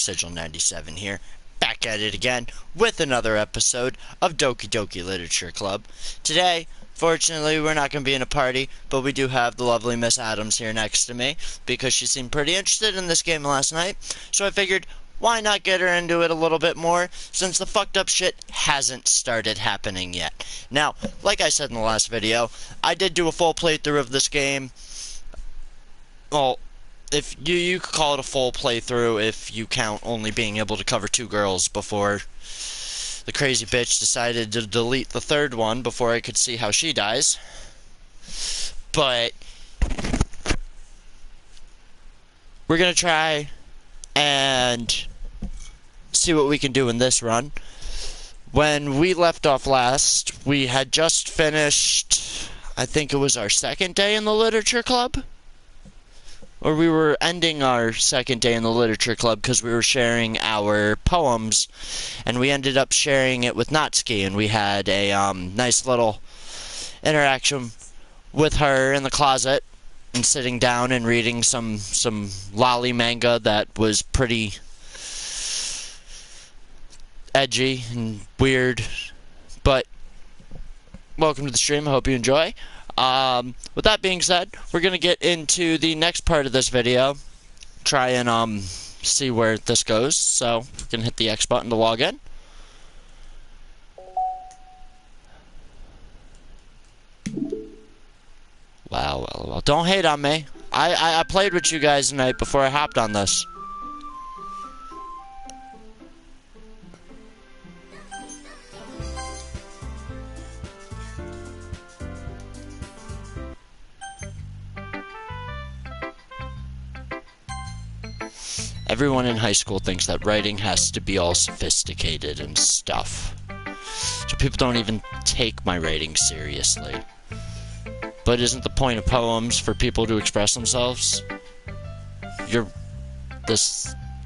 Sigil97 here, back at it again with another episode of Doki Doki Literature Club. Today, fortunately, we're not going to be in a party, but we do have the lovely Miss Adams here next to me because she seemed pretty interested in this game last night, so I figured, why not get her into it a little bit more since the fucked up shit hasn't started happening yet. Now, like I said in the last video, I did do a full playthrough of this game. Well, if you could call it a full playthrough if you count only being able to cover 2 girls before the crazy bitch decided to delete the 3rd one before I could see how she dies. But we're gonna try and see what we can do in this run. When we left off last, we had just finished, I think it was our 2nd day in the literature club. Or we were ending our 2nd day in the literature club because we were sharing our poems, and we ended up sharing it with Natsuki, and we had a nice little interaction with her in the closet and sitting down and reading some lolly manga that was pretty edgy and weird. But welcome to the stream. I hope you enjoy. With that being said, we're going to get into the next part of this video. Try and, see where this goes. So, we can hit the X button to log in. Well. Don't hate on me. I played with you guys tonight before I hopped on this. Everyone in high school thinks that writing has to be all sophisticated and stuff. So people don't even take my writing seriously. But isn't the point of poems for people to express themselves? The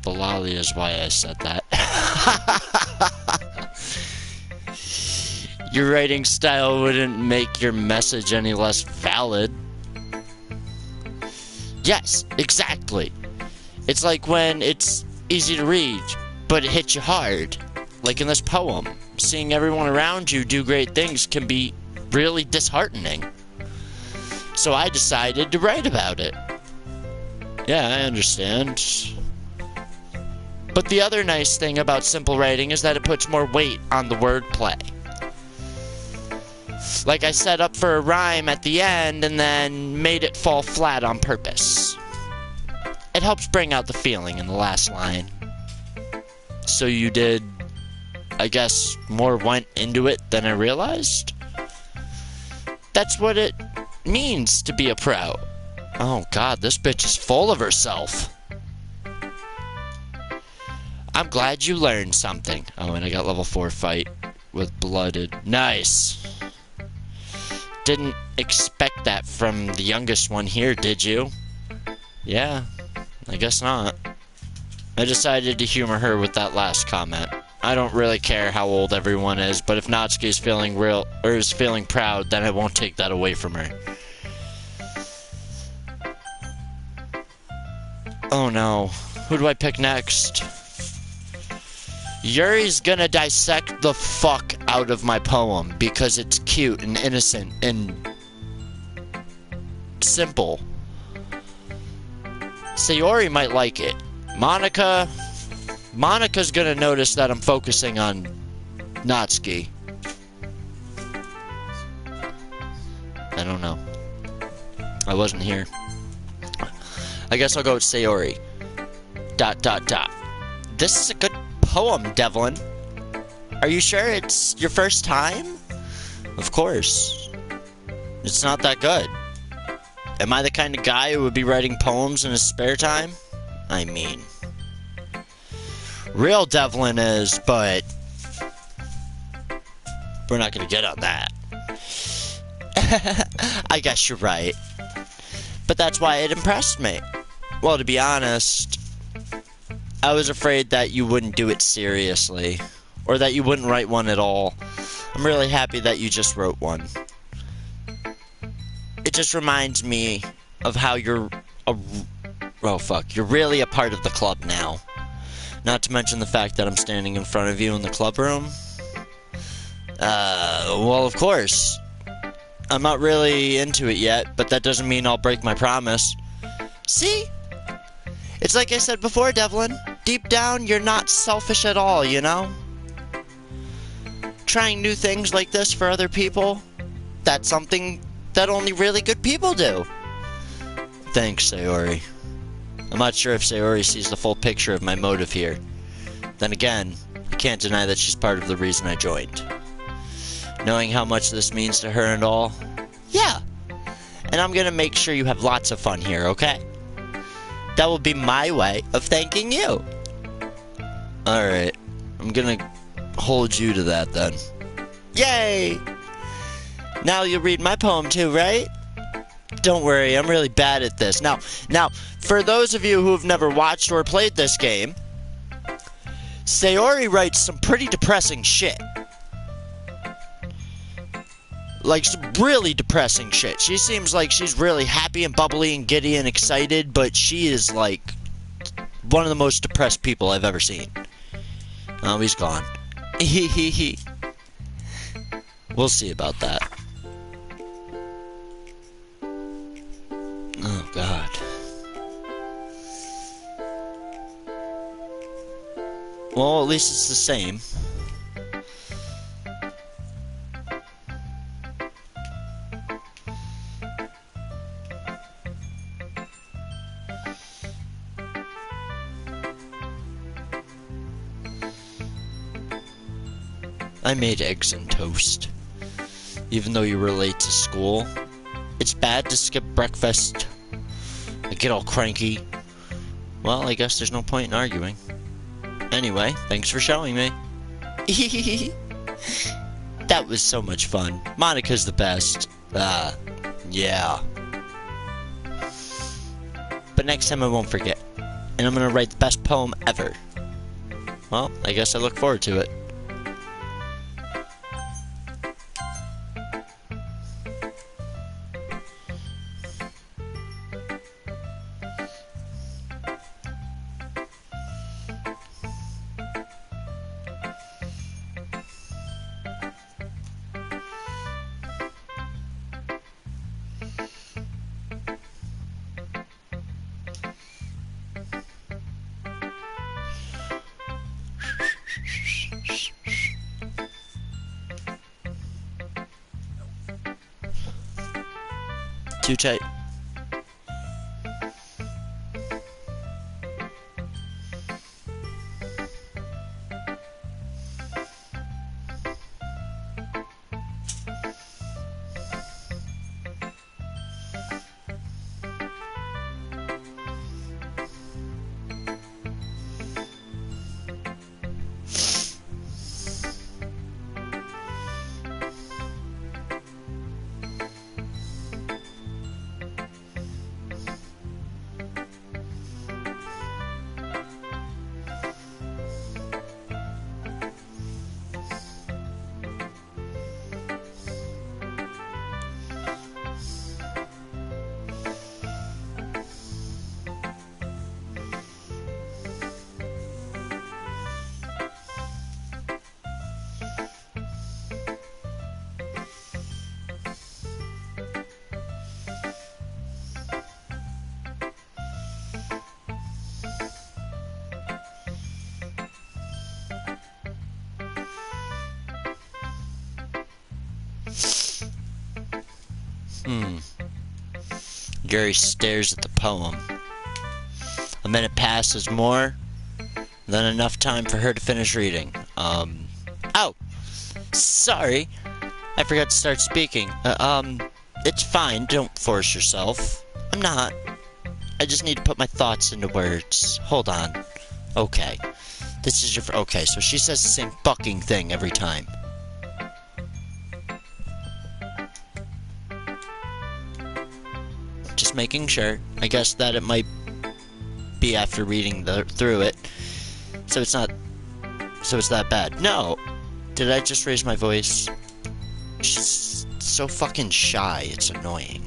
lolly is why I said that. Your writing style wouldn't make your message any less valid. Yes, exactly. It's like when it's easy to read, but it hits you hard. Like in this poem, seeing everyone around you do great things can be really disheartening. So I decided to write about it. Yeah, I understand. But the other nice thing about simple writing is that it puts more weight on the wordplay. Like I set up for a rhyme at the end and then made it fall flat on purpose. It helps bring out the feeling in the last line. So you did, I guess, more went into it than I realized? That's what it means to be a pro. Oh god, this bitch is full of herself. I'm glad you learned something. Oh, and I got level 4 fight with blooded. Nice. Didn't expect that from the youngest one here, did you? Yeah. I guess not. I decided to humor her with that last comment. I don't really care how old everyone is, but if Natsuki is feeling is feeling proud, then I won't take that away from her. Oh no. Who do I pick next? Yuri's gonna dissect the fuck out of my poem because it's cute and innocent and simple. Sayori might like it. Monika's gonna notice that I'm focusing on Natsuki. I don't know. I wasn't here. I guess I'll go with Sayori. ... This is a good poem, Devlin. Are you sure it's your first time? Of course. It's not that good. Am I the kind of guy who would be writing poems in his spare time? I mean, real Devlin is, but we're not gonna get on that. I guess you're right. But that's why it impressed me. Well, to be honest, I was afraid that you wouldn't do it seriously, or that you wouldn't write one at all. I'm really happy that you just wrote one. It just reminds me of how you're a... Oh, fuck. You're really a part of the club now. Not to mention the fact that I'm standing in front of you in the club room. Well, of course. I'm not really into it yet, but that doesn't mean I'll break my promise. See? It's like I said before, Devlin. Deep down, you're not selfish at all, you know? Trying new things like this for other people, that's something that only really good people do. Thanks, Sayori. I'm not sure if Sayori sees the full picture of my motive here. Then again, I can't deny that she's part of the reason I joined. Knowing how much this means to her and all, yeah. And I'm gonna make sure you have lots of fun here, okay? That will be my way of thanking you. Alright, I'm gonna hold you to that then. Yay! Now you'll read my poem too, right? Don't worry, I'm really bad at this. Now, for those of you who have never watched or played this game, Sayori writes some pretty depressing shit. Like, some really depressing shit. She seems like she's really happy and bubbly and giddy and excited, but she is, like, one of the most depressed people I've ever seen. Oh, he's gone. We'll see about that. Oh, God. Well, at least it's the same. I made eggs and toast. Even though you were late to school. It's bad to skip breakfast. I get all cranky. Well, I guess there's no point in arguing. Anyway, thanks for showing me. That was so much fun. Monica's the best. Yeah. But next time I won't forget. And I'm gonna write the best poem ever. Well, I guess I look forward to it. Too tight. Gary stares at the poem. A minute passes more than enough time for her to finish reading. Oh! Sorry! I forgot to start speaking. It's fine, don't force yourself. I'm not. I just need to put my thoughts into words. Hold on. Okay. This is your... Okay, so she says the same fucking thing every time. Just making sure. I guess that it might be after reading through it. So it's not... So it's that bad. No! Did I just raise my voice? She's so fucking shy, it's annoying.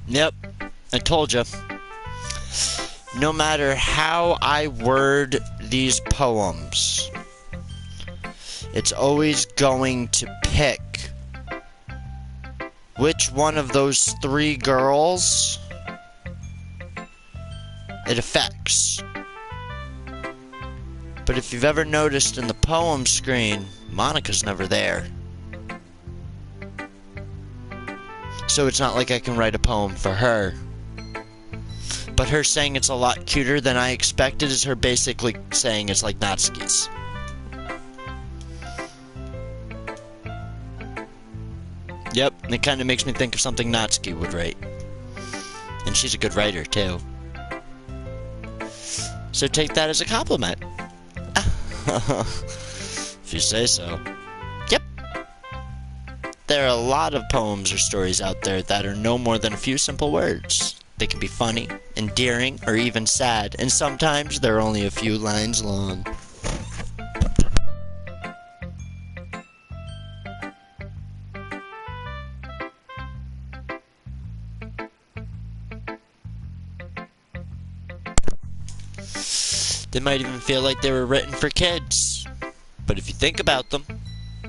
Yep, I told you. No matter how I word these poems, it's always going to pick which one of those three girls it affects. But if you've ever noticed in the poem screen, Monica's never there. So it's not like I can write a poem for her. But her saying it's a lot cuter than I expected is her basically saying it's like Natsuki's. Yep, and it kind of makes me think of something Natsuki would write. And she's a good writer, too. So take that as a compliment. If you say so. Yep. There are a lot of poems or stories out there that are no more than a few simple words. They can be funny, endearing, or even sad, and sometimes they're only a few lines long. They might even feel like they were written for kids. But if you think about them,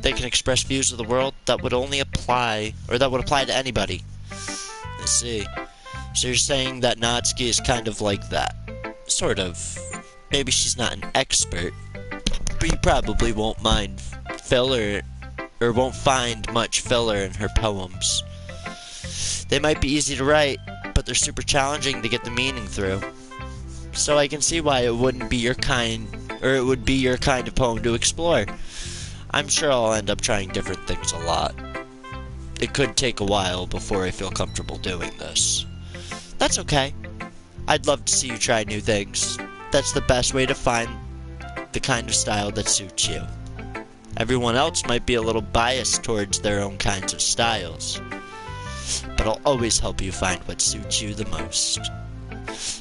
they can express views of the world that would only apply, or that would apply to anybody. Let's see. So you're saying that Natsuki is kind of like that. Sort of. Maybe she's not an expert, but you probably won't mind filler, or won't find much filler in her poems. They might be easy to write, but they're super challenging to get the meaning through. So I can see why it wouldn't be your kind, or it would be your kind of poem to explore. I'm sure I'll end up trying different things a lot. It could take a while before I feel comfortable doing this. That's okay. I'd love to see you try new things. That's the best way to find the kind of style that suits you. Everyone else might be a little biased towards their own kinds of styles, but I'll always help you find what suits you the most.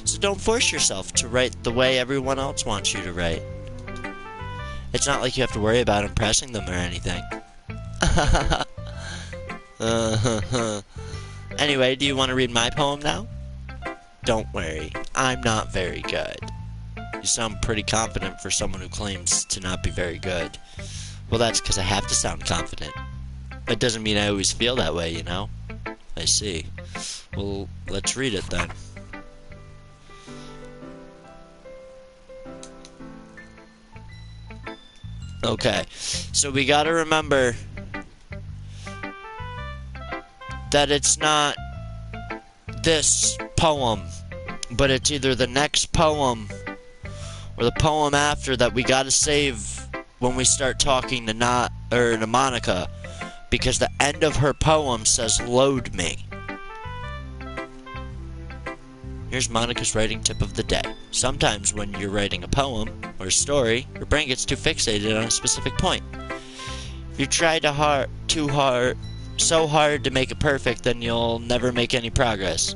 So don't force yourself to write the way everyone else wants you to write. It's not like you have to worry about impressing them or anything. Anyway, do you want to read my poem now? Don't worry, I'm not very good. You sound pretty confident for someone who claims to not be very good. Well, that's because I have to sound confident. It doesn't mean I always feel that way, you know? I see. Well, let's read it then. Okay, so we gotta remember that it's not this poem, but it's either the next poem or the poem after that we gotta save when we start talking to Monica, because the end of her poem says "load me." Here's Monica's writing tip of the day. Sometimes when you're writing a poem or a story, your brain gets too fixated on a specific point. If you try so hard to make it perfect, then you'll never make any progress.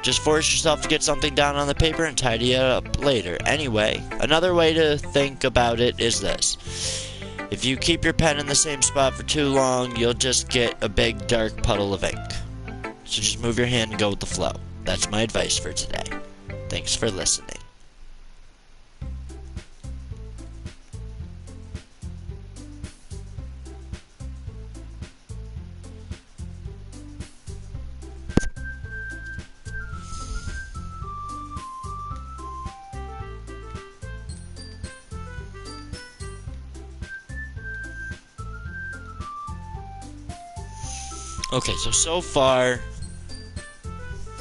Just force yourself to get something down on the paper and tidy it up later. Anyway, another way to think about it is this. If you keep your pen in the same spot for too long, you'll just get a big dark puddle of ink. So just move your hand and go with the flow. That's my advice for today. Thanks for listening. Okay, so far,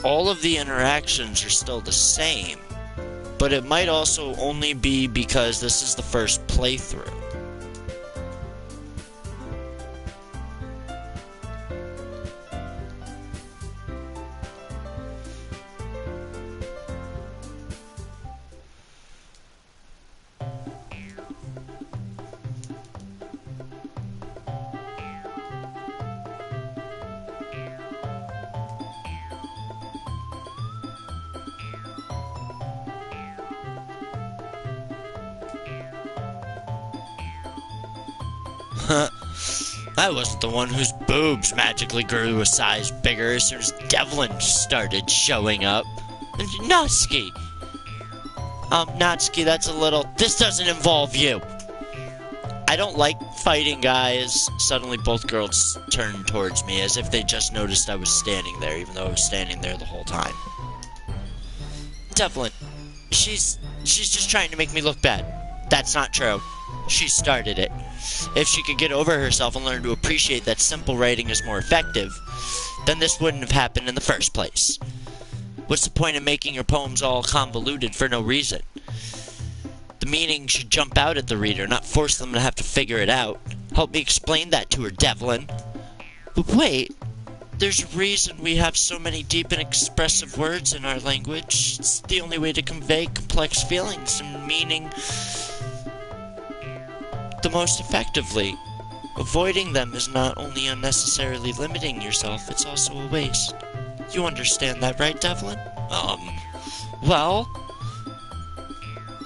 all of the interactions are still the same, but it might also only be because this is the first playthrough. I wasn't the one whose boobs magically grew a size bigger as soon as Devlin started showing up. Natsuki! Natsuki, that's a little... This doesn't involve you! I don't like fighting guys. Suddenly both girls turned towards me as if they just noticed I was standing there, even though I was standing there the whole time. Devlin, she's just trying to make me look bad. That's not true. She started it. If she could get over herself and learn to appreciate that simple writing is more effective, then this wouldn't have happened in the first place. What's the point of making your poems all convoluted for no reason? The meaning should jump out at the reader, not force them to have to figure it out. Help me explain that to her, Devlin. But wait, there's a reason we have so many deep and expressive words in our language. It's the only way to convey complex feelings and meaning the most effectively. Avoiding them is not only unnecessarily limiting yourself, it's also a waste. You understand that, right, Devlin? Well...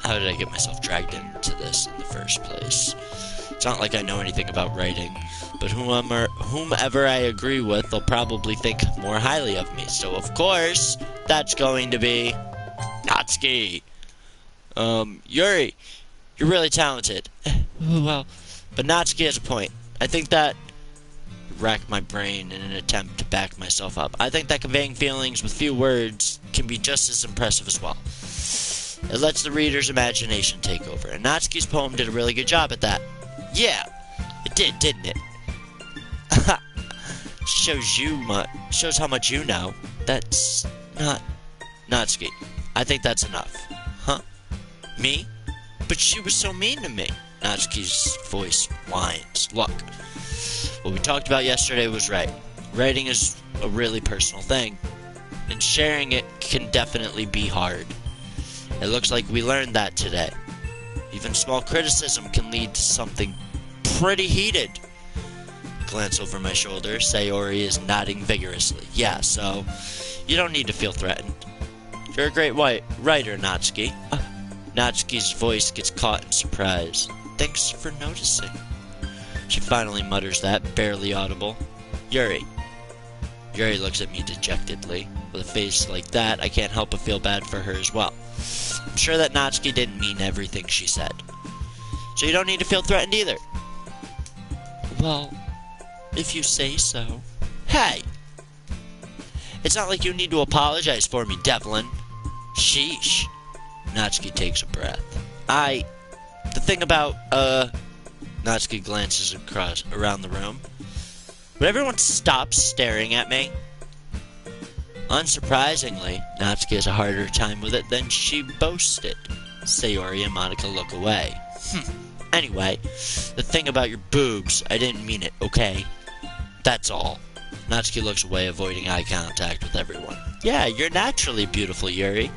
How did I get myself dragged into this in the first place? It's not like I know anything about writing, but whomever I agree with, they'll probably think more highly of me. So, of course, that's going to be... Natsuki! Yuri, you're really talented. Well, but Natsuki has a point. I think that... racked my brain in an attempt to back myself up. I think that conveying feelings with few words can be just as impressive as well. It lets the reader's imagination take over, and Natsuki's poem did a really good job at that. Yeah, it did, didn't it? Shows how much you know. That's not... Natsuki, I think that's enough. Huh? Me? But she was so mean to me. Natsuki's voice whines. Look, what we talked about yesterday was right. Writing is a really personal thing, and sharing it can definitely be hard. It looks like we learned that today. Even small criticism can lead to something pretty heated. Glance over my shoulder. Sayori is nodding vigorously. Yeah, so you don't need to feel threatened. You're a great writer, Natsuki. Natsuki's voice gets caught in surprise. Thanks for noticing. She finally mutters that, barely audible. Yuri. Yuri looks at me dejectedly. With a face like that, I can't help but feel bad for her as well. I'm sure that Natsuki didn't mean everything she said. So you don't need to feel threatened either. Well, if you say so. Hey! It's not like you need to apologize for me, Devlin. Sheesh. Natsuki takes a breath. The thing about, Natsuki glances around the room. Would everyone stop staring at me? Unsurprisingly, Natsuki has a harder time with it than she boasted. Sayori and Monica look away. Anyway, the thing about your boobs, I didn't mean it, okay? That's all. Natsuki looks away, avoiding eye contact with everyone. Yeah, you're naturally beautiful, Yuri.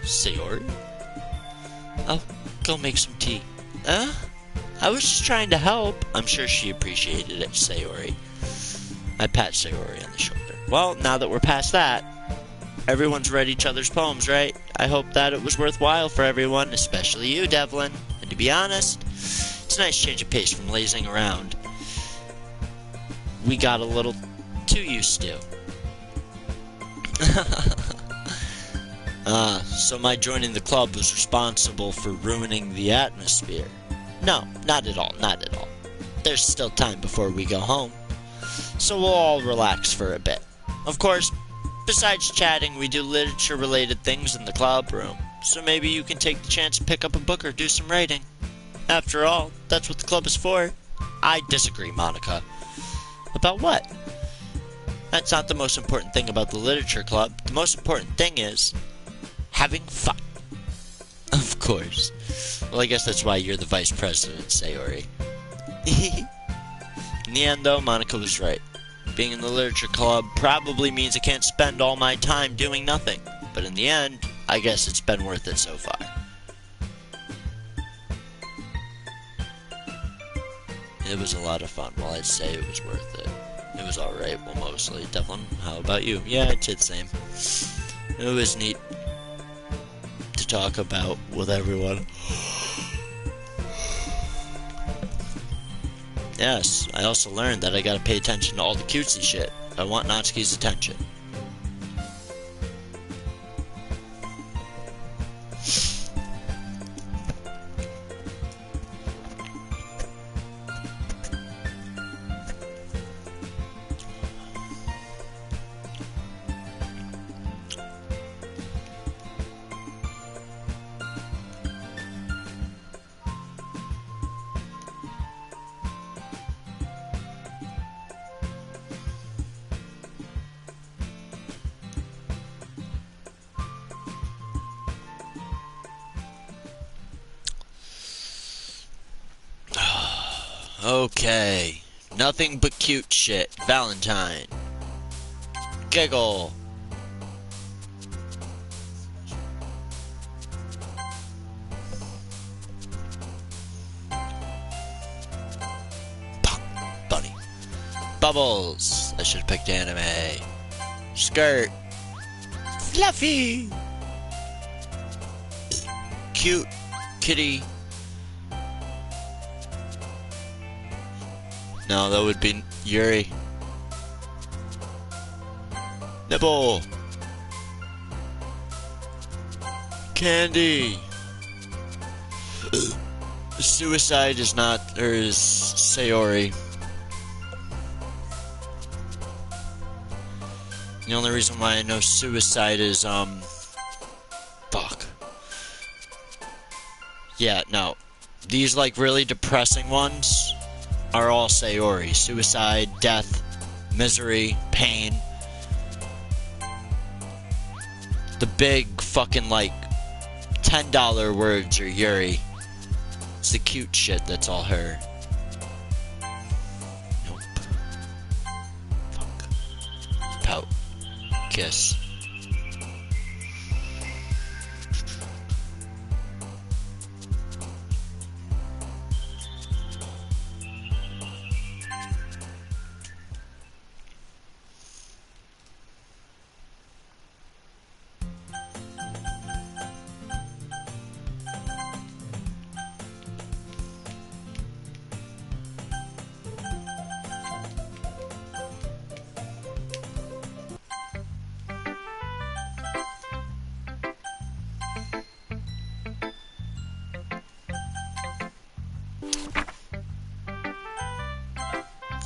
Sayori? I'll go make some tea. I was just trying to help. I'm sure she appreciated it, Sayori. I pat Sayori on the shoulder. Well, now that we're past that, everyone's read each other's poems, right? I hope that it was worthwhile for everyone, especially you, Devlin. And to be honest, it's a nice change of pace from lazing around. We got a little too used to. So my joining the club was responsible for ruining the atmosphere. No, not at all, not at all. There's still time before we go home, so we'll all relax for a bit. Of course, besides chatting, we do literature-related things in the club room, so maybe you can take the chance to pick up a book or do some writing. After all, that's what the club is for. I disagree, Monica. About what? That's not the most important thing about the literature club. The most important thing is having fun. Of course. Well, I guess that's why you're the vice president, Sayori. In the end, though, Monica was right. Being in the literature club probably means I can't spend all my time doing nothing. But in the end, I guess it's been worth it so far. It was a lot of fun. Well, I'd say it was worth it. It was alright, well, mostly. Devlin, how about you? Yeah, I'd say the same. It was neat to talk about with everyone. Yes, I also learned that I gotta pay attention to all the cutesy shit. I want Natsuki's attention. Okay. Nothing but cute shit. Valentine. Giggle. Bunny. Bubbles. I should have picked anime. Skirt. Fluffy. Cute. Kitty. No, that would be Yuri. Nibble. Candy. Suicide is not, or is Sayori. The only reason why I know suicide is, fuck. Yeah, no. These, like, really depressing ones are all Sayori. Suicide, death, misery, pain. The big fucking, like, $10 words are Yuri. It's the cute shit that's all her. Nope. Fuck. Pout. Kiss.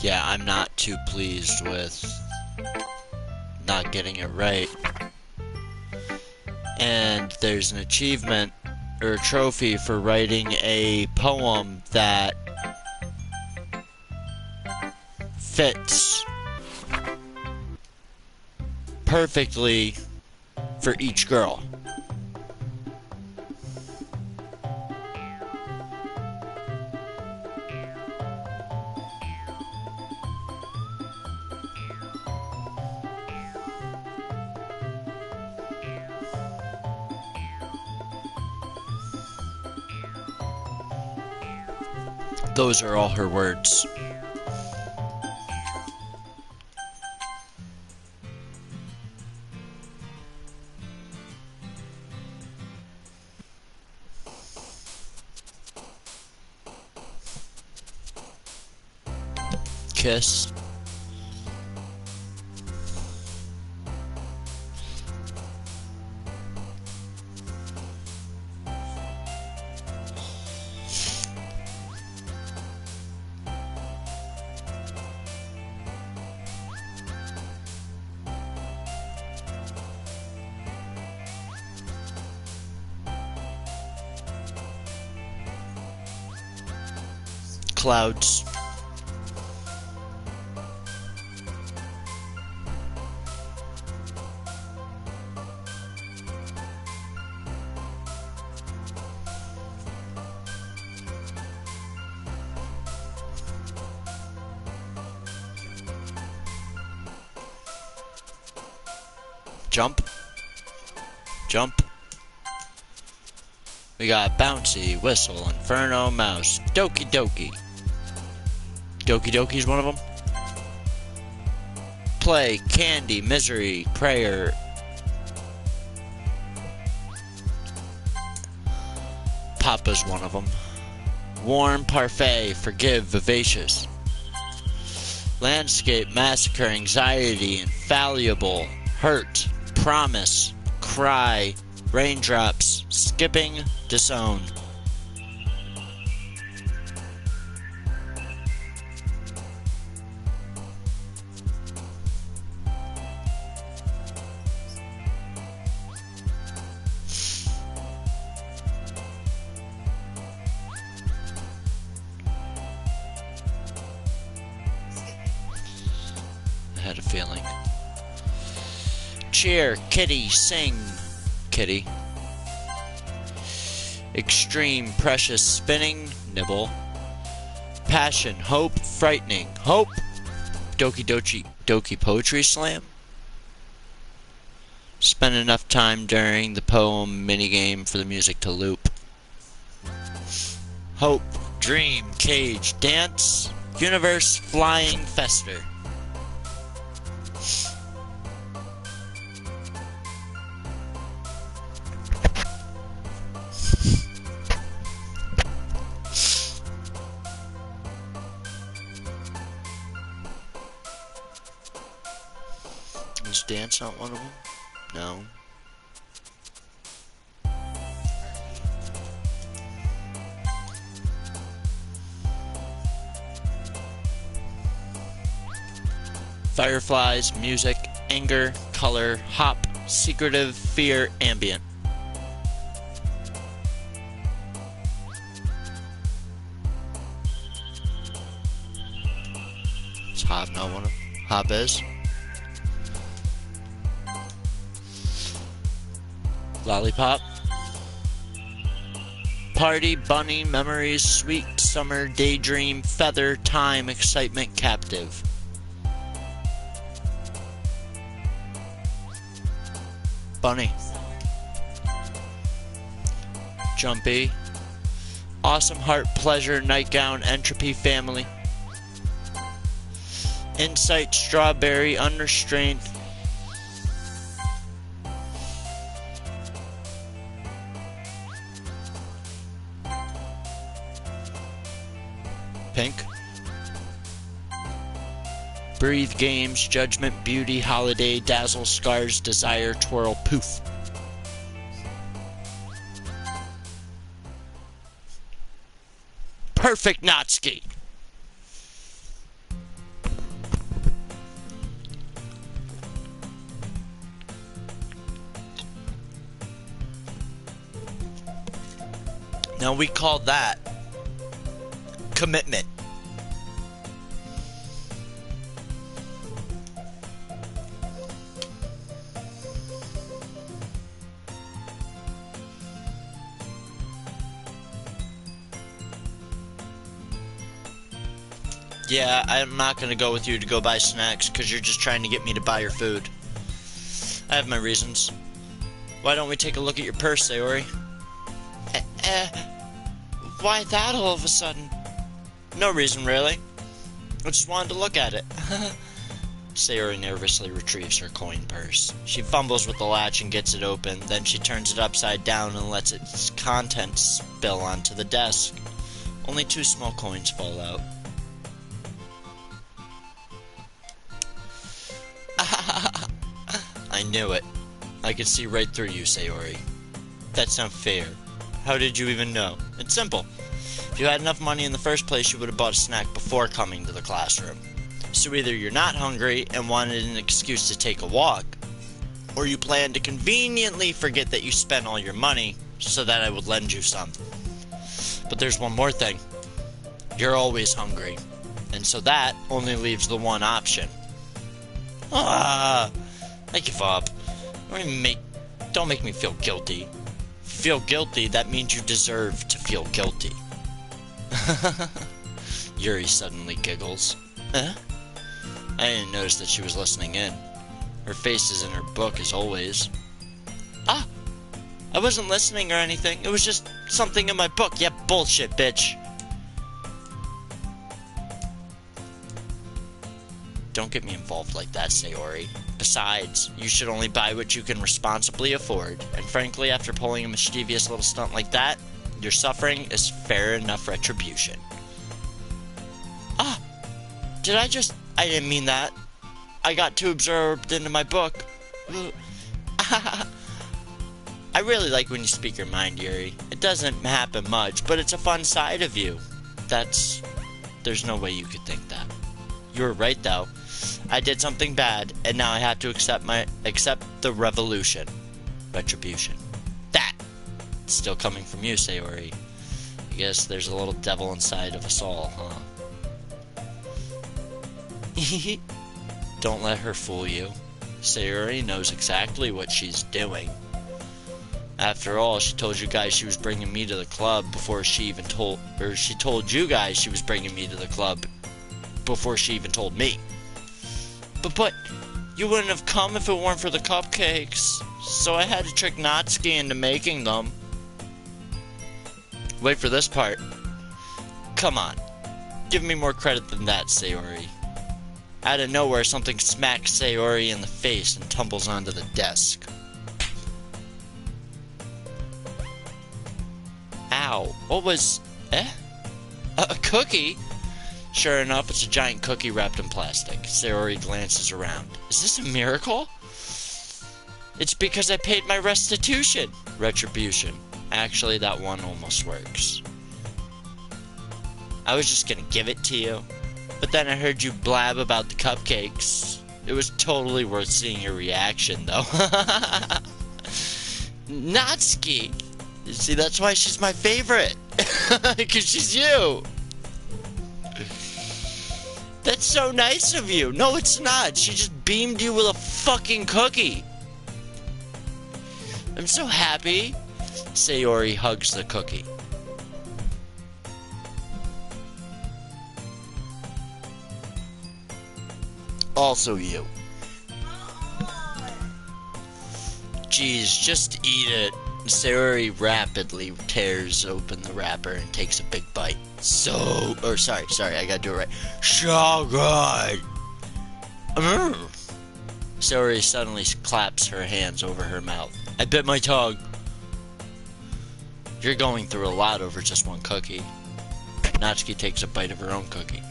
Yeah, I'm not too pleased with not getting it right. And there's an achievement or a trophy for writing a poem that fits perfectly for each girl. Those are all her words. Kiss. Clouds. Jump. Jump. We got Bouncy, Whistle, Inferno, Mouse, Doki Doki. Doki Doki's one of them. Play, Candy, Misery, Prayer. Papa's one of them. Warm, Parfait, Forgive, Vivacious. Landscape, massacre, anxiety, infallible, hurt, promise, cry, raindrops, skipping, disown. I had a feeling. Cheer, kitty, sing, kitty. Extreme, precious, spinning, nibble. Passion, hope, frightening, hope. Doki Doki Poetry Slam. Spend enough time during the poem minigame for the music to loop. Hope, dream, cage, dance, universe, flying, fester. Is dance not one of them? No. Fireflies, music, anger, color, hop, secretive, fear, ambient. Is hop not one of them? Hop is? Lollipop. Party, bunny, memories, sweet, summer, daydream, feather, time, excitement, captive. Bunny. Jumpy. Awesome heart, pleasure, nightgown, entropy, family. Insight, strawberry, unrestrained. Pink. Breathe, games, judgment, beauty, holiday, dazzle, scars, desire, twirl, poof. Perfect Natsuki. Now we call that commitment. Yeah, I'm not gonna go with you to go buy snacks because you're just trying to get me to buy your food. I have my reasons. Why don't we take a look at your purse, Sayori? Why that all of a sudden? No reason, really. I just wanted to look at it. Sayori nervously retrieves her coin purse. She fumbles with the latch and gets it open, then she turns it upside down and lets its contents spill onto the desk. Only 2 small coins fall out. I knew it. I could see right through you, Sayori. That's not fair. How did you even know? It's simple. If you had enough money in the first place, you would have bought a snack before coming to the classroom. So either you're not hungry and wanted an excuse to take a walk, or you plan to conveniently forget that you spent all your money so that I would lend you some. But there's one more thing. You're always hungry. And so that only leaves the one option. I give up. Don't make me feel guilty. If you feel guilty, that means you deserve to feel guilty. Yuri suddenly giggles. Huh? I didn't notice that she was listening in. Her face is in her book as always. Ah! I wasn't listening or anything. It was just something in my book. Yeah, bullshit, bitch. Don't get me involved like that, Sayori. Besides, you should only buy what you can responsibly afford. And frankly, after pulling a mischievous little stunt like that, your suffering is fair enough retribution. Ah! Did I just I didn't mean that. I got too absorbed into my book. I really like when you speak your mind, Yuri. It doesn't happen much, but it's a fun side of you. There's no way you could think that. You were right, though. I did something bad, and now I have to accept the retribution. That! It's still coming from you, Sayori. I guess there's a little devil inside of us all, huh? Don't let her fool you. Sayori knows exactly what she's doing. After all, she told you guys she was bringing me to the club before she told you guys she was bringing me to the club before she even told me. But, you wouldn't have come if it weren't for the cupcakes. So I had to trick Natsuki into making them. Wait for this part. Come on. Give me more credit than that, Sayori. Out of nowhere, something smacks Sayori in the face and tumbles onto the desk. Ow. What was... A cookie? Sure enough, it's a giant cookie wrapped in plastic. Sayori glances around. Is this a miracle? It's because I paid my restitution. Retribution. Actually, that one almost works. I was just gonna give it to you. But then I heard you blab about the cupcakes. It was totally worth seeing your reaction, though. Natsuki! See, that's why she's my favorite. Because she's you. That's so nice of you. No, it's not. She just beamed you with a fucking cookie. I'm so happy. Sayori hugs the cookie. Also you. Jeez, just eat it. Sayori rapidly tears open the wrapper and takes a big bite. Sorry, I gotta do it right. So good! Sayori suddenly claps her hands over her mouth. I bit my tongue. You're going through a lot over just one cookie. Natsuki takes a bite of her own cookie.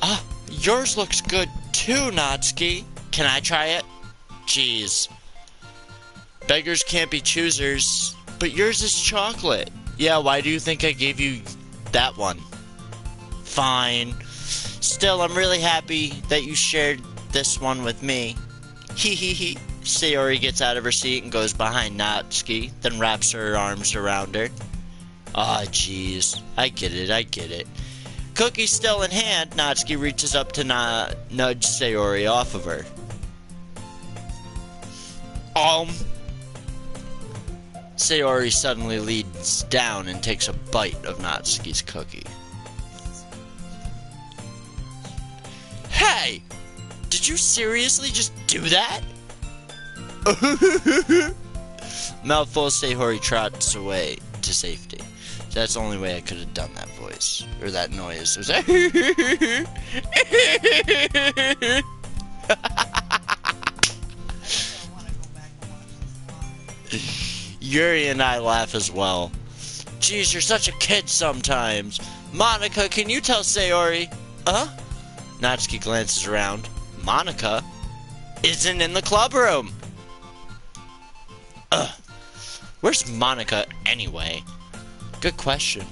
Ah, yours looks good too, Natsuki. Can I try it? Jeez. Beggars can't be choosers, but yours is chocolate. Yeah, why do you think I gave you that one? Fine. Still, I'm really happy that you shared this one with me. Hee hee hee. Sayori gets out of her seat and goes behind Natsuki, then wraps her arms around her. Ah, jeez. I get it. Cookie still in hand, Natsuki reaches up to nudge Sayori off of her. Sayori suddenly leans down and takes a bite of Natsuki's cookie. Hey! Did you seriously just do that? Mouthful, Sayori trots away to safety. That's the only way I could have done that voice. Or that noise. Was that? Yuri and I laugh as well. Jeez, you're such a kid sometimes. Monica, can you tell Sayori? Natsuki glances around. Monica isn't in the club room. Where's Monica anyway? Good question.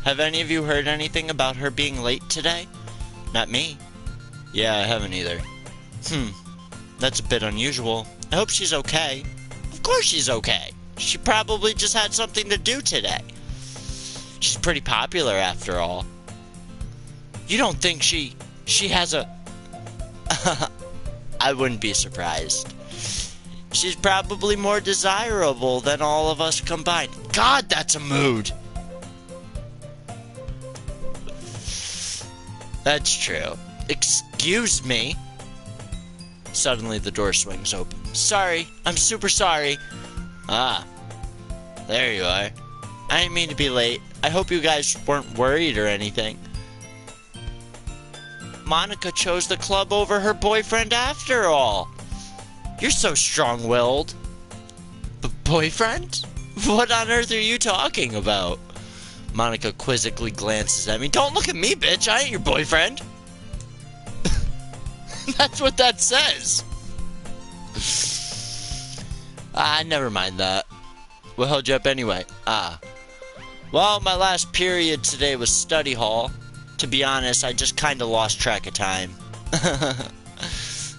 Have any of you heard anything about her being late today? Not me. Yeah, I haven't either. That's a bit unusual. I hope she's okay. Of course she's okay. She probably just had something to do today. She's pretty popular after all. You don't think she has a... I wouldn't be surprised. She's probably more desirable than all of us combined. God, that's a mood! That's true. Excuse me. Suddenly the door swings open. Sorry, I'm super sorry. Ah, there you are. I didn't mean to be late. I hope you guys weren't worried or anything. Monica chose the club over her boyfriend after all. You're so strong-willed. Boyfriend? What on earth are you talking about? Monica quizzically glances at me. Don't look at me, bitch. I ain't your boyfriend. That's what that says. Never mind that. What held you up anyway? Well, my last period today was study hall. To be honest, I just kind of lost track of time.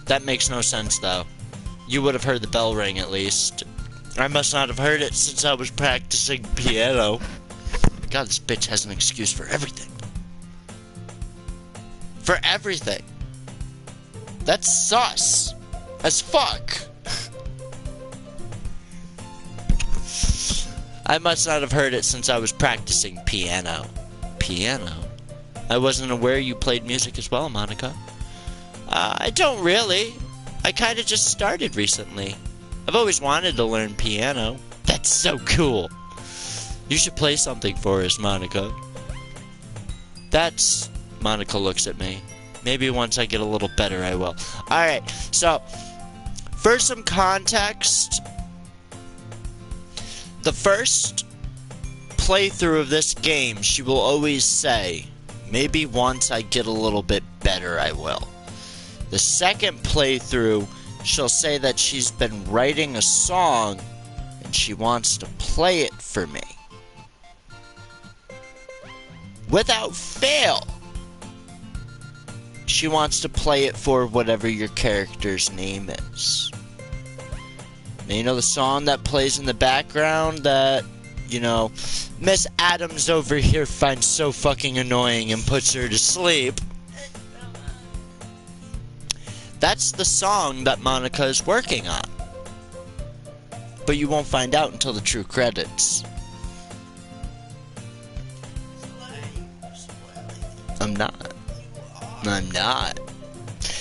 That makes no sense, though. You would have heard the bell ring, at least. I must not have heard it since I was practicing piano. God, this bitch has an excuse for everything. For everything. That's sus. As fuck. I must not have heard it since I was practicing piano. Piano? I wasn't aware you played music as well, Monica. I don't really. I kinda just started recently. I've always wanted to learn piano. That's so cool. You should play something for us, Monica. Monica looks at me. Maybe once I get a little better, I will. Alright, so, for some context, the first playthrough of this game, she will always say, maybe once I get a little bit better, I will. The second playthrough, she'll say that she's been writing a song and she wants to play it for me. Without fail, she wants to play it for whatever your character's name is. Now, you know the song that plays in the background that, you know, Miss Adams over here finds so fucking annoying and puts her to sleep? That's the song that Monica is working on. But you won't find out until the true credits. I'm not. I'm not.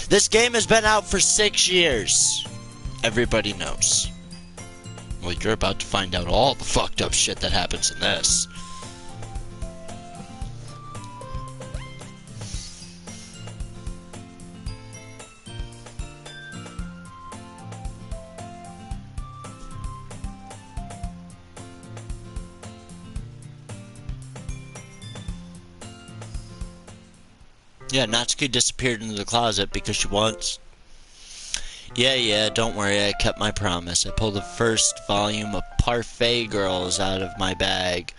This game has been out for 6 years. Everybody knows. Well, you're about to find out all the fucked up shit that happens in this. Yeah, Natsuki disappeared into the closet because she wants. Yeah, don't worry, I kept my promise. I pulled the first volume of Parfait Girls out of my bag.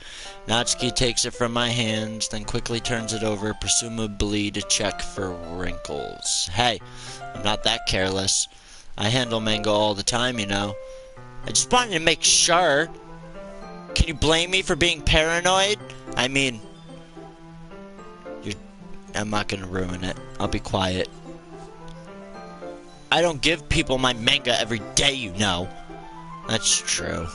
Natsuki takes it from my hands, then quickly turns it over, presumably to check for wrinkles. Hey, I'm not that careless. I handle manga all the time, you know. I just wanted to make sure. Can you blame me for being paranoid? I mean, I'm not gonna ruin it. I'll be quiet. I don't give people my manga every day, you know. That's true.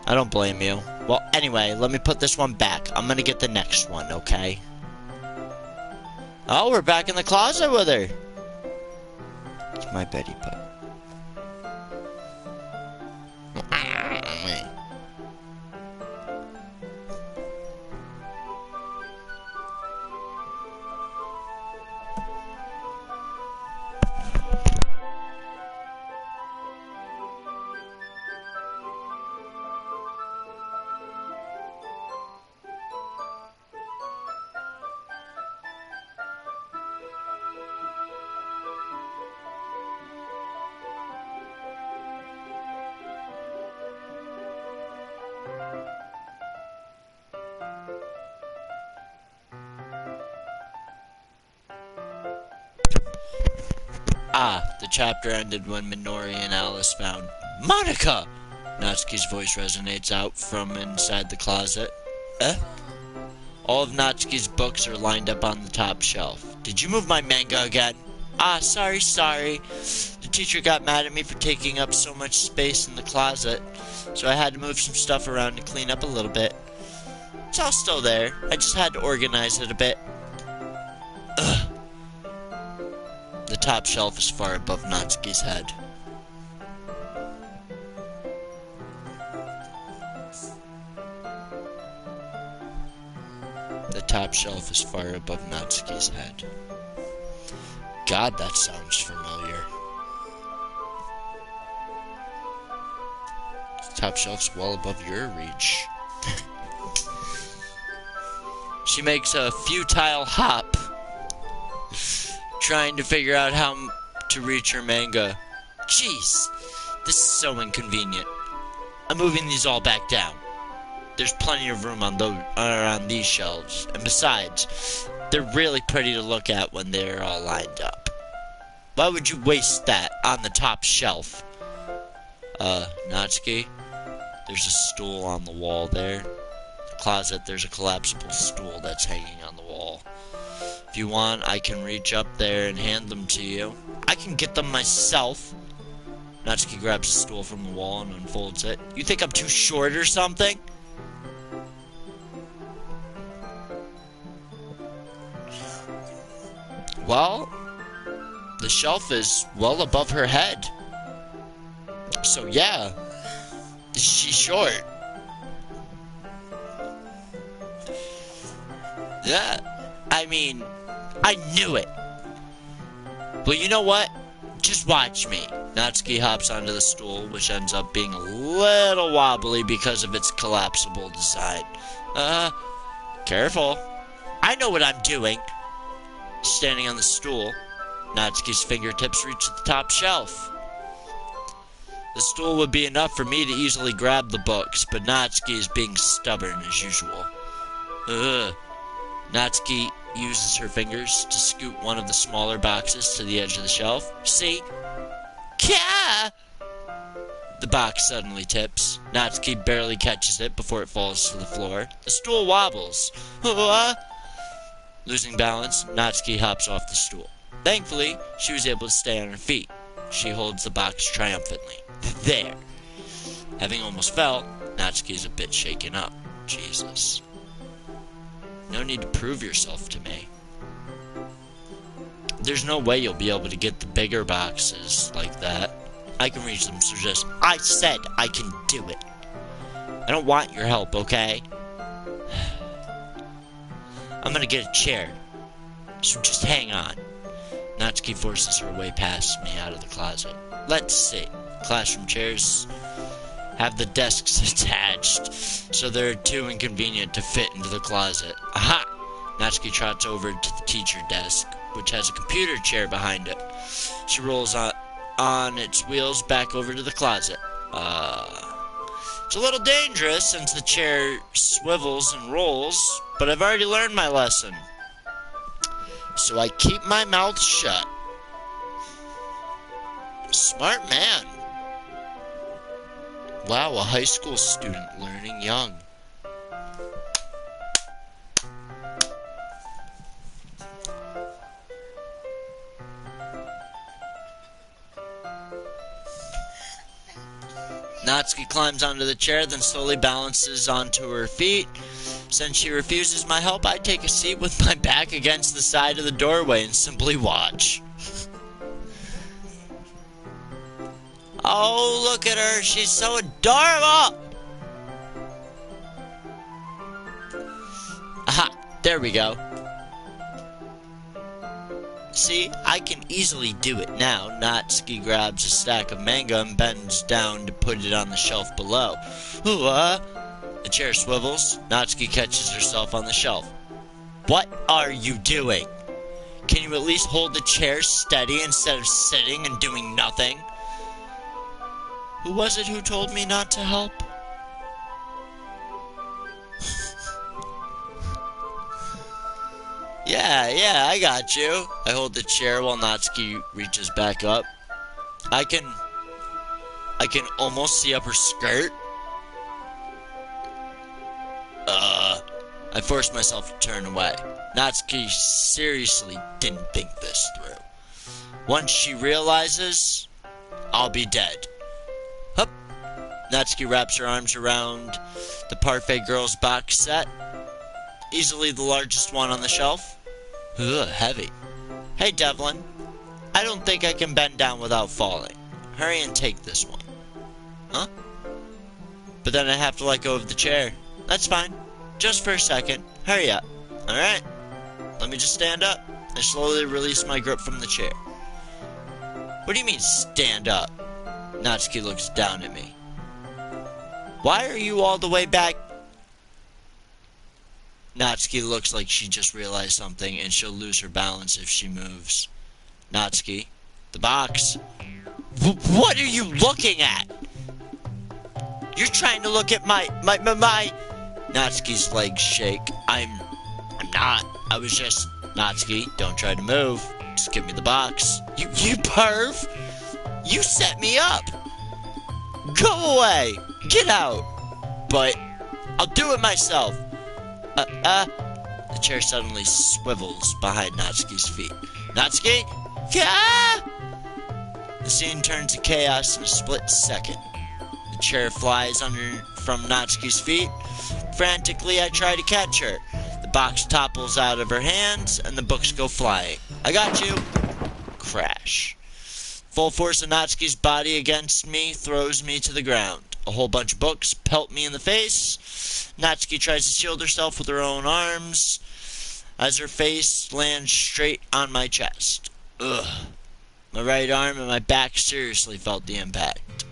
I don't blame you. Well, anyway, let me put this one back. I'm gonna get the next one, okay? Oh, we're back in the closet with her. It's my Betty Butt. The chapter ended when Minori and Alice found Monica! Natsuki's voice resonates out from inside the closet. All of Natsuki's books are lined up on the top shelf. Did you move my manga again? Sorry. The teacher got mad at me for taking up so much space in the closet, so I had to move some stuff around to clean up a little bit. It's all still there. I just had to organize it a bit. The top shelf is far above Natsuki's head. The top shelf is far above Natsuki's head. God, that sounds familiar. The top shelf's well above your reach. She makes a futile hop, trying to figure out how to reach her manga. Jeez, this is so inconvenient. I'm moving these all back down. There's plenty of room on around these shelves, and besides, they're really pretty to look at when they're all lined up. Why would you waste that on the top shelf? Natsuki, there's a stool on the wall there. The closet, there's a collapsible stool that's hanging on the wall. If you want, I can reach up there and hand them to you. I can get them myself. Natsuki grabs a stool from the wall and unfolds it. You think I'm too short or something? Well, the shelf is well above her head. So yeah, she's short. Yeah, I mean, I knew it. Well, you know what? Just watch me. Natsuki hops onto the stool, which ends up being a little wobbly because of its collapsible design. Careful. I know what I'm doing. Standing on the stool, Natsuki's fingertips reach the top shelf. The stool would be enough for me to easily grab the books, but Natsuki is being stubborn as usual. Natsuki uses her fingers to scoot one of the smaller boxes to the edge of the shelf. See? Kya! The box suddenly tips. Natsuki barely catches it before it falls to the floor. The stool wobbles. Losing balance, Natsuki hops off the stool. Thankfully, she was able to stay on her feet. She holds the box triumphantly. There! Having almost fell, Natsuki is a bit shaken up. Jesus. No need to prove yourself to me. There's no way you'll be able to get the bigger boxes like that. I can reach them, so just... I said I can do it. I don't want your help, okay? I'm gonna get a chair. So just hang on. Natsuki forces her way past me out of the closet. Let's see. Classroom chairs have the desks attached, so they're too inconvenient to fit into the closet. Aha! Natsuki trots over to the teacher desk, which has a computer chair behind it. She rolls on its wheels back over to the closet. It's a little dangerous since the chair swivels and rolls, but I've already learned my lesson. So I keep my mouth shut. Smart man. Wow, a high school student learning young. Natsuki climbs onto the chair, then slowly balances onto her feet. Since she refuses my help, I take a seat with my back against the side of the doorway and simply watch. Oh, look at her. She's so adorable. Aha, there we go. See, I can easily do it now. Natsuki grabs a stack of manga and bends down to put it on the shelf below. The chair swivels. Natsuki catches herself on the shelf. What are you doing? Can you at least hold the chair steady instead of sitting and doing nothing? Who was it who told me not to help? Yeah, I got you. I hold the chair while Natsuki reaches back up. I can almost see up her skirt. I forced myself to turn away. Natsuki seriously didn't think this through. Once she realizes, I'll be dead. Hup. Natsuki wraps her arms around the Parfait Girls box set. Easily the largest one on the shelf. Ugh, heavy. Hey, Devlin. I don't think I can bend down without falling. Hurry and take this one. Huh? But then I have to let go of the chair. That's fine. Just for a second. Hurry up. Alright. Let me just stand up. I slowly release my grip from the chair. What do you mean, stand up? Natsuki looks down at me. Why are you all the way back? Natsuki looks like she just realized something and she'll lose her balance if she moves. Natsuki, the box. What are you looking at? You're trying to look at my... Natsuki's legs shake. I'm not. I was just... Natsuki, don't try to move. Just give me the box. You perv! You set me up! Go away! Get out! But I'll do it myself. The chair suddenly swivels behind Natsuki's feet. Natsuki? Yeah! The scene turns to chaos in a split second. The chair flies from Natsuki's feet. Frantically, I try to catch her. The box topples out of her hands, and the books go flying. I got you! Crash. Full force of Natsuki's body against me throws me to the ground. A whole bunch of books pelt me in the face. Natsuki tries to shield herself with her own arms as her face lands straight on my chest. Ugh. My right arm and my back seriously felt the impact.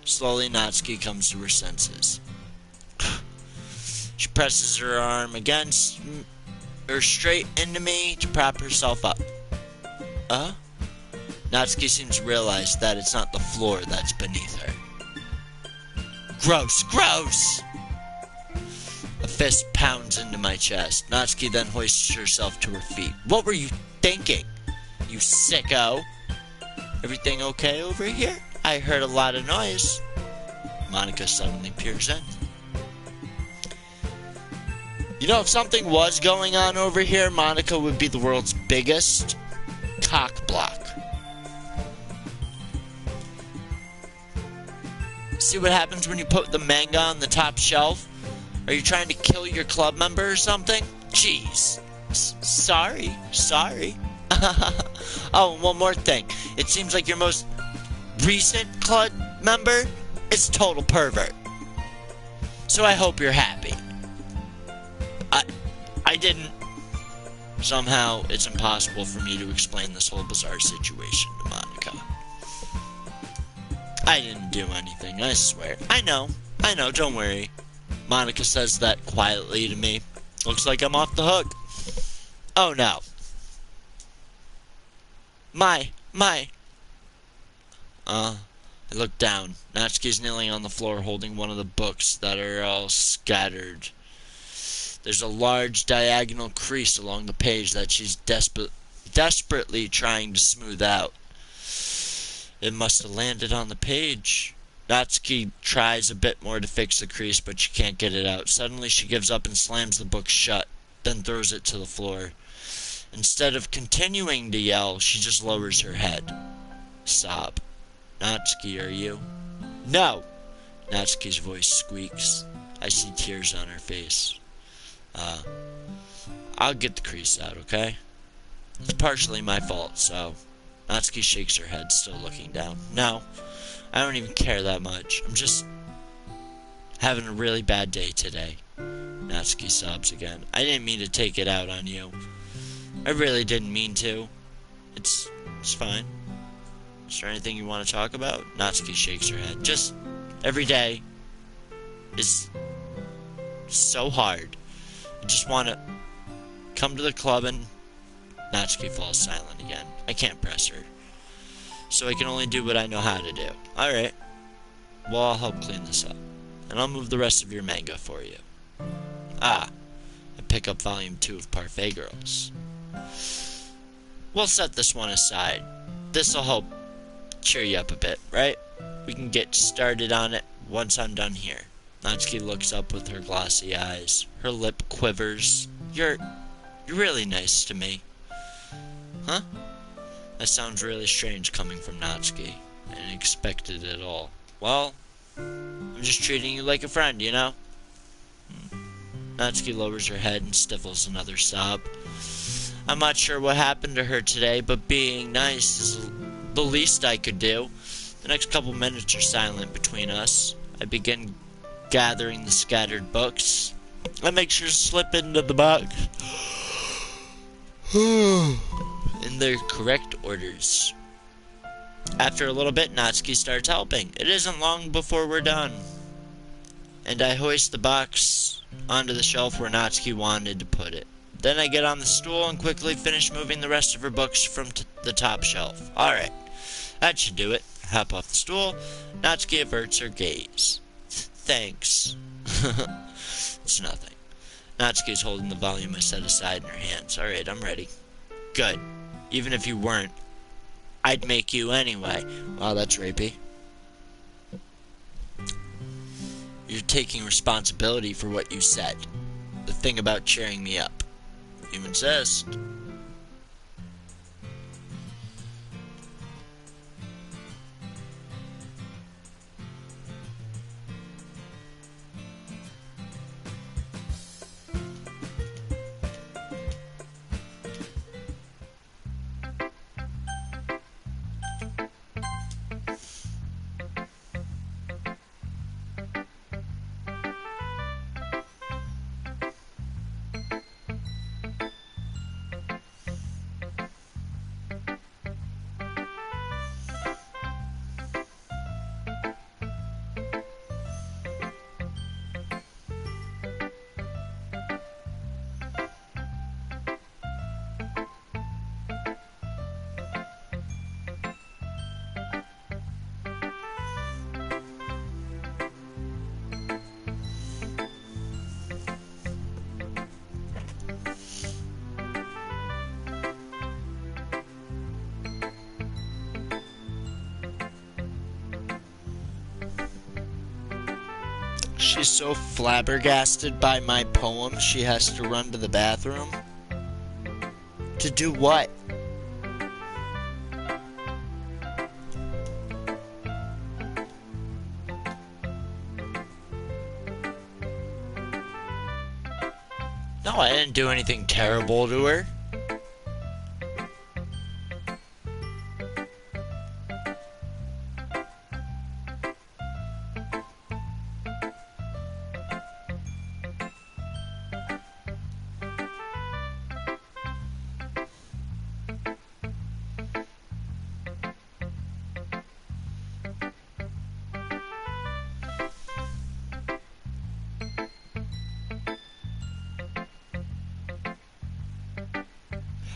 Slowly, Natsuki comes to her senses. She presses her arm against or straight into me to prop herself up. Natsuki seems to realize that it's not the floor that's beneath her. Gross, gross! A fist pounds into my chest. Natsuki then hoists herself to her feet. What were you thinking, you sicko? Everything okay over here? I heard a lot of noise. Monica suddenly peers in. You know, if something was going on over here, Monica would be the world's biggest cock block. See what happens when you put the manga on the top shelf? Are you trying to kill your club member or something? Jeez. Sorry. Oh, and one more thing. It seems like your most recent club member is a total pervert. So I hope you're happy. I didn't... Somehow, it's impossible for me to explain this whole bizarre situation to Monica. I didn't do anything, I swear. I know, don't worry. Monica says that quietly to me. Looks like I'm off the hook. Oh no. I look down. Natsuki's kneeling on the floor holding one of the books that are all scattered. There's a large diagonal crease along the page that she's desperately trying to smooth out. It must have landed on the page. Natsuki tries a bit more to fix the crease, but she can't get it out. Suddenly she gives up and slams the book shut, then throws it to the floor. Instead of continuing to yell, she just lowers her head. Sob. Natsuki, are you? No! Natsuki's voice squeaks. I see tears on her face. I'll get the crease out, okay? It's partially my fault, so... Natsuki shakes her head, still looking down. No, I don't even care that much. I'm just having a really bad day today. Natsuki sobs again. I didn't mean to take it out on you. I really didn't mean to. It's fine. Is there anything you want to talk about? Natsuki shakes her head. Just every day is so hard. I just want to come to the club and... Natsuki falls silent again. I can't press her. So I can only do what I know how to do. Alright. Well, I'll help clean this up. And I'll move the rest of your manga for you. I pick up volume 2 of Parfait Girls. We'll set this one aside. This'll help cheer you up a bit, right? We can get started on it once I'm done here. Natsuki looks up with her glossy eyes. Her lip quivers. You're really nice to me. Huh? That sounds really strange coming from Natsuki. I didn't expect it at all. Well, I'm just treating you like a friend, you know? Natsuki lowers her head and stifles another sob. I'm not sure what happened to her today, but being nice is the least I could do. The next couple minutes are silent between us. I begin gathering the scattered books. I make sure to slip into the box in their correct orders. After a little bit, Natsuki starts helping. It isn't long before we're done, and I hoist the box onto the shelf where Natsuki wanted to put it. Then I get on the stool and quickly finish moving the rest of her books from the top shelf. Alright, that should do it. Hop off the stool. Natsuki averts her gaze. Thanks. It's nothing. Natsuki's holding the volume I set aside in her hands. Alright, I'm ready. Good. Even if you weren't, I'd make you anyway. Wow, that's rapey. You're taking responsibility for what you said. The thing about cheering me up. You insist. She's so flabbergasted by my poem, she has to run to the bathroom. To do what? No, I didn't do anything terrible to her.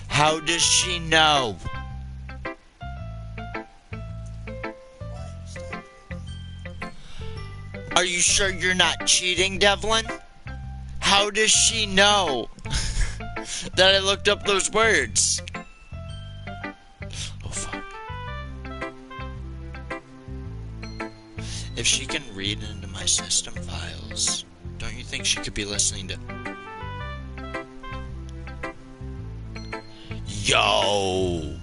How does she know? Are you sure you're not cheating, Devlin? How does she know that I looked up those words? Oh, fuck. If she can read into my system files, don't you think she could be listening to... Yo!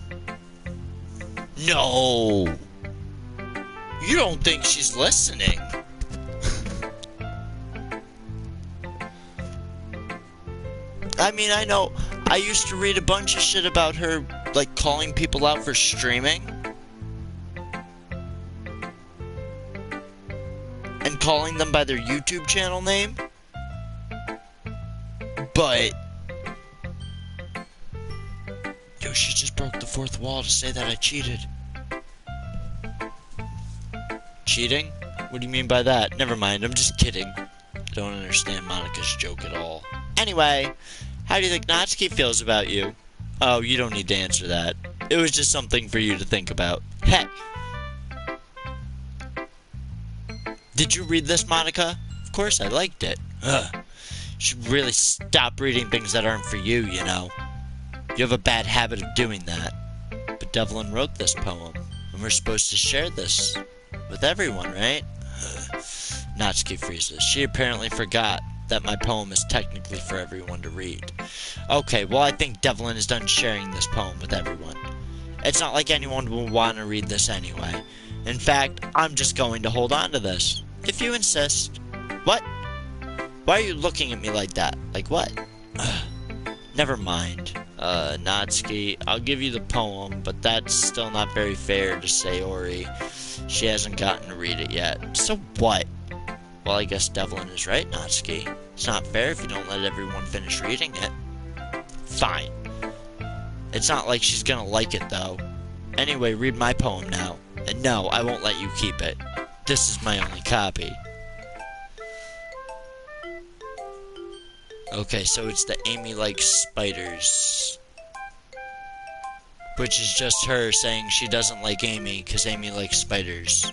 No! You don't think she's listening? I mean, I know, I used to read a bunch of shit about her, like, calling people out for streaming. And calling them by their YouTube channel name. But... Yo, she just broke the fourth wall to say that I cheated. Cheating? What do you mean by that? Never mind, I'm just kidding. I don't understand Monica's joke at all. Anyway, how do you think Natsuki feels about you? Oh, you don't need to answer that. It was just something for you to think about. Hey! Did you read this, Monica? Of course I liked it. Ugh. You should really stop reading things that aren't for you, you know. You have a bad habit of doing that. But Devlin wrote this poem, and we're supposed to share this with everyone, right? Natsuki freezes. She apparently forgot that my poem is technically for everyone to read. Okay, well I think Devlin is done sharing this poem with everyone. It's not like anyone will want to read this anyway. In fact, I'm just going to hold on to this. If you insist. What? Why are you looking at me like that? Like what? Never mind. Natsuki, I'll give you the poem, but that's still not very fair to Sayori. She hasn't gotten to read it yet. So what? Well, I guess Devlin is right, Natsuki. It's not fair if you don't let everyone finish reading it. Fine. It's not like she's gonna like it, though. Anyway, read my poem now. And no, I won't let you keep it. This is my only copy. Okay, so it's the Amy likes spiders. Which is just her saying she doesn't like Amy because Amy likes spiders.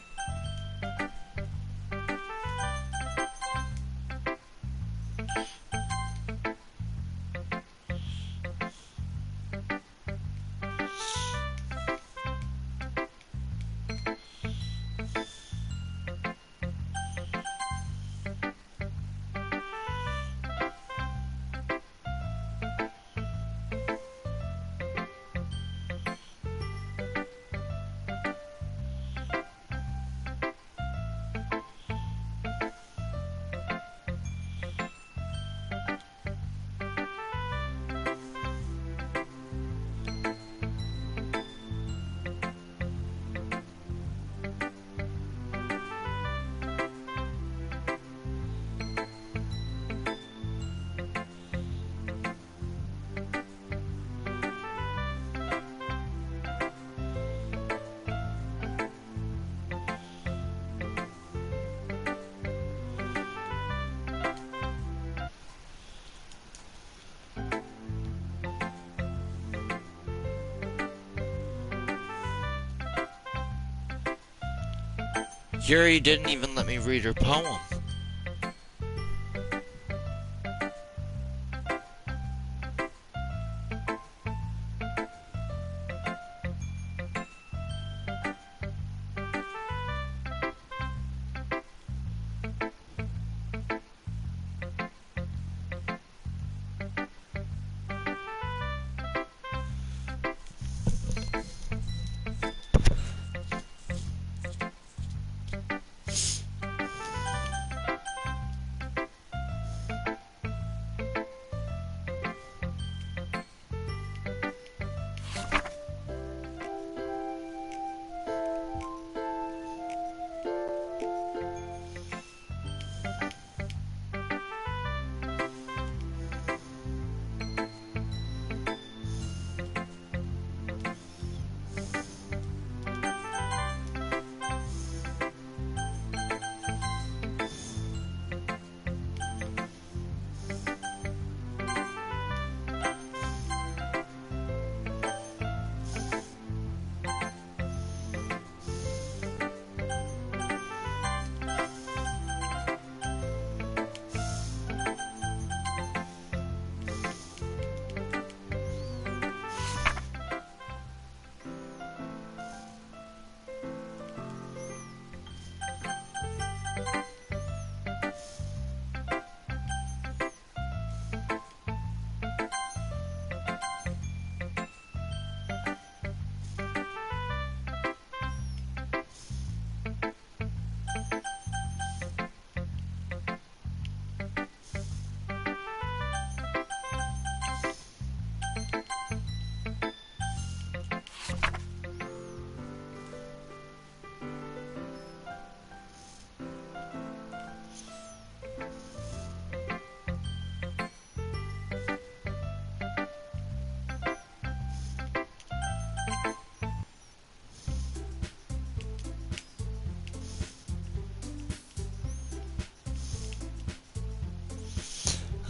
Yuri didn't even let me read her poem.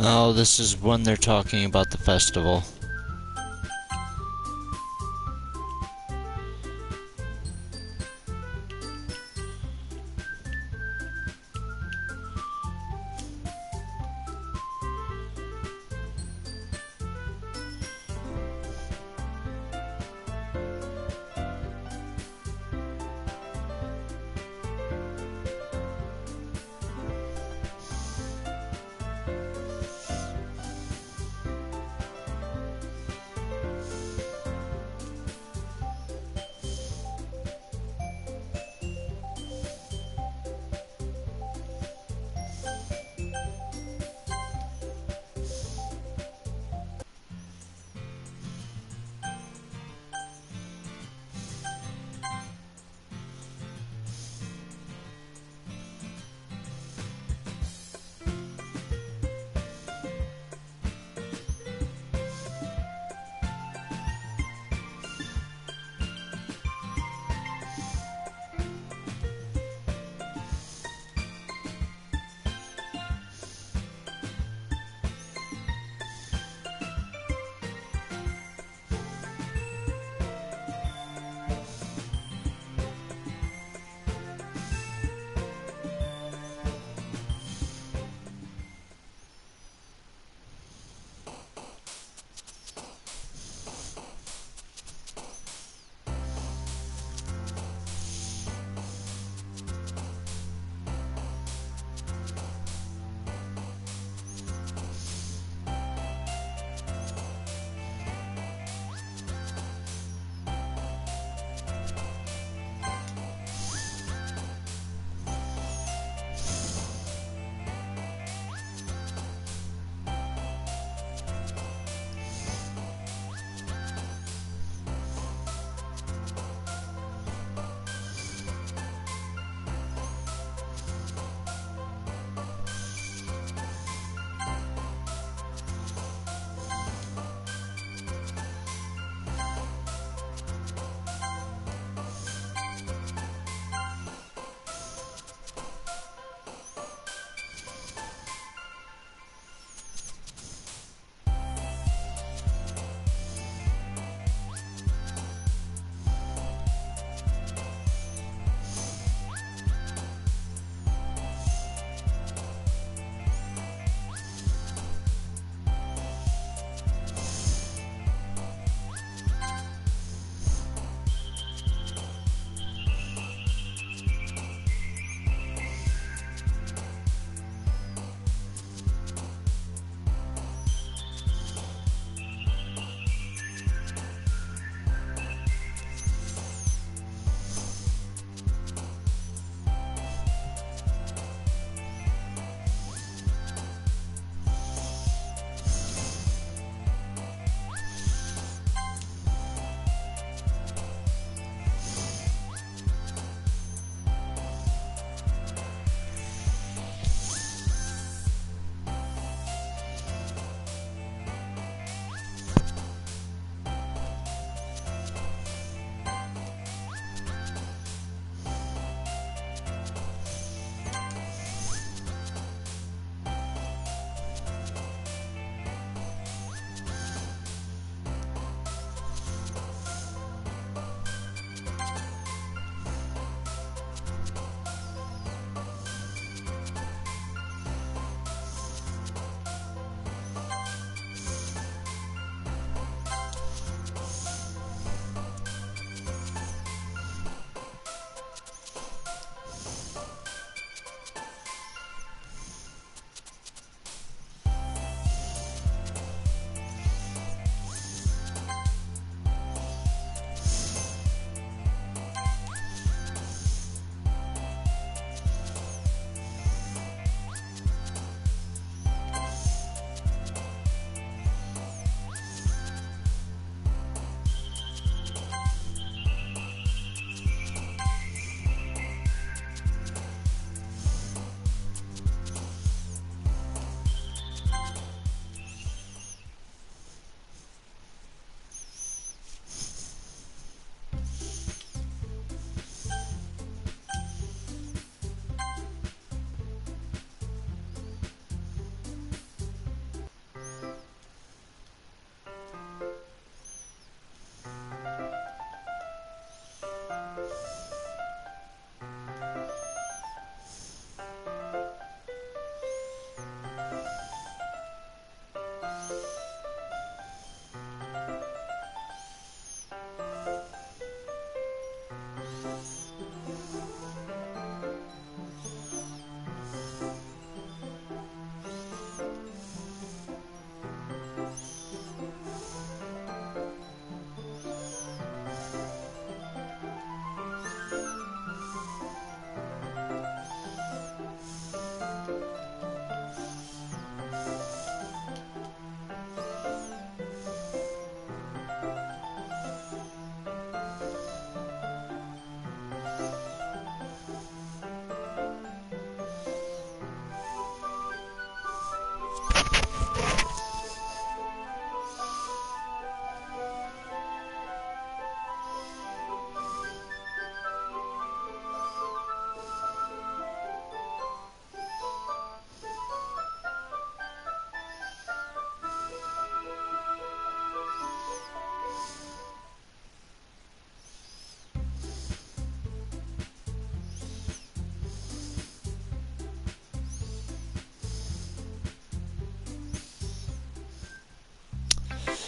Oh, this is when they're talking about the festival.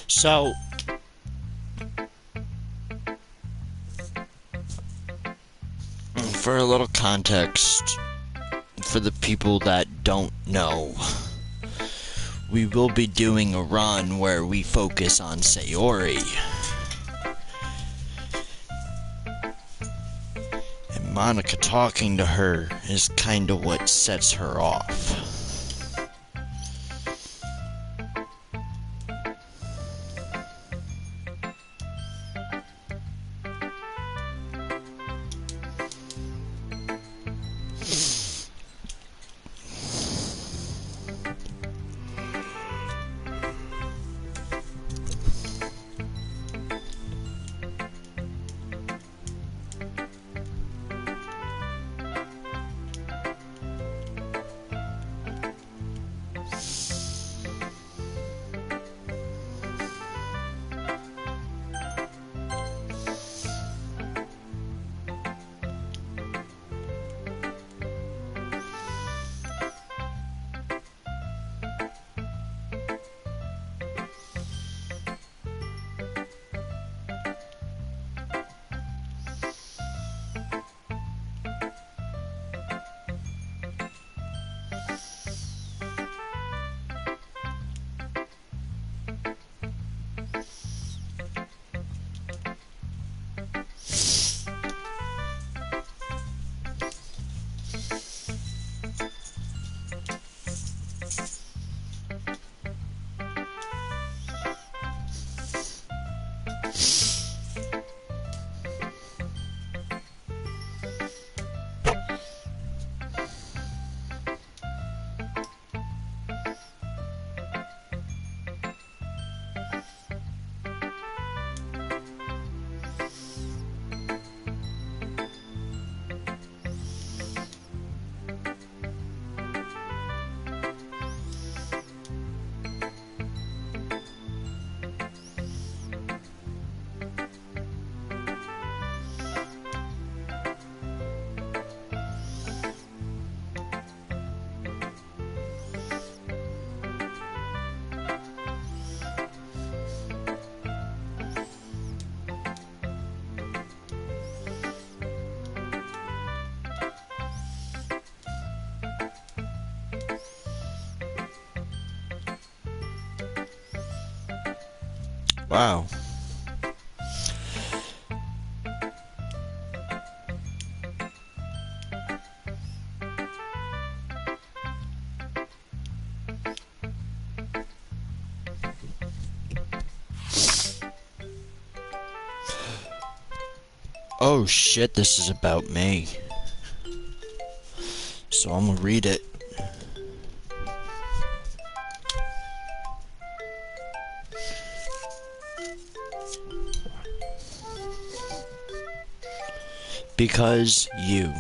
So, for a little context, for the people that don't know, we will be doing a run where we focus on Sayori. And Monica talking to her is kind of what sets her off. Wow. Oh shit, this is about me. So I'm gonna read it. Because You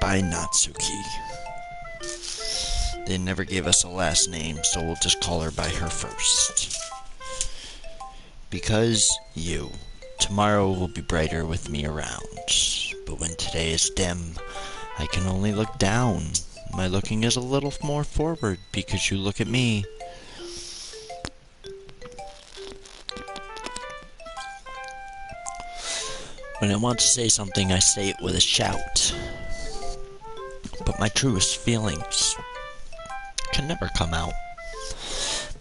by Natsuki. They never gave us a last name, so we'll just call her by her first. Because You. Tomorrow will be brighter with me around. But when today is dim, I can only look down. My looking is a little more forward because you look at me. When I want to say something, I say it with a shout. But my truest feelings can never come out.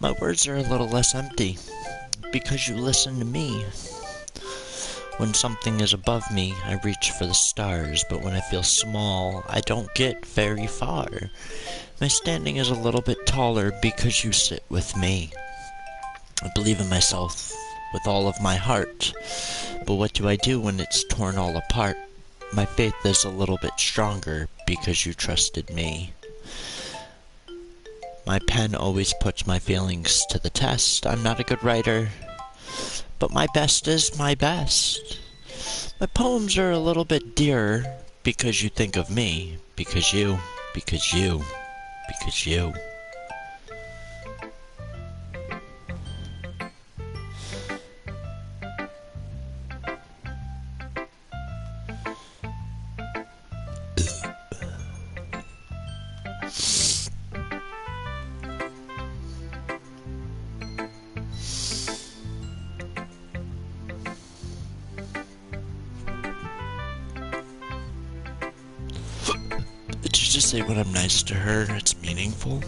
My words are a little less empty because you listen to me. When something is above me, I reach for the stars, but when I feel small, I don't get very far. My standing is a little bit taller because you sit with me. I believe in myself with all of my heart, but what do I do when it's torn all apart? My faith is a little bit stronger because you trusted me. My pen always puts my feelings to the test. I'm not a good writer, but my best is my best. My poems are a little bit dearer because you think of me, because you, because you, because you. just say when I'm nice to her, it's meaningful.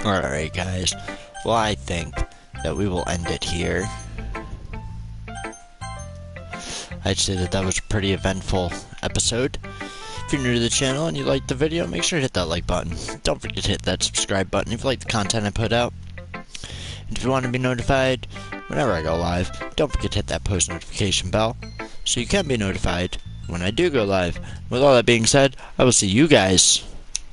Alright guys, well I think that we will end it here. I'd say that was a pretty eventful episode. If you're new to the channel and you liked the video, make sure to hit that like button. Don't forget to hit that subscribe button if you like the content I put out. And if you want to be notified whenever I go live, don't forget to hit that post notification bell so you can be notified when I do go live. With all that being said, I will see you guys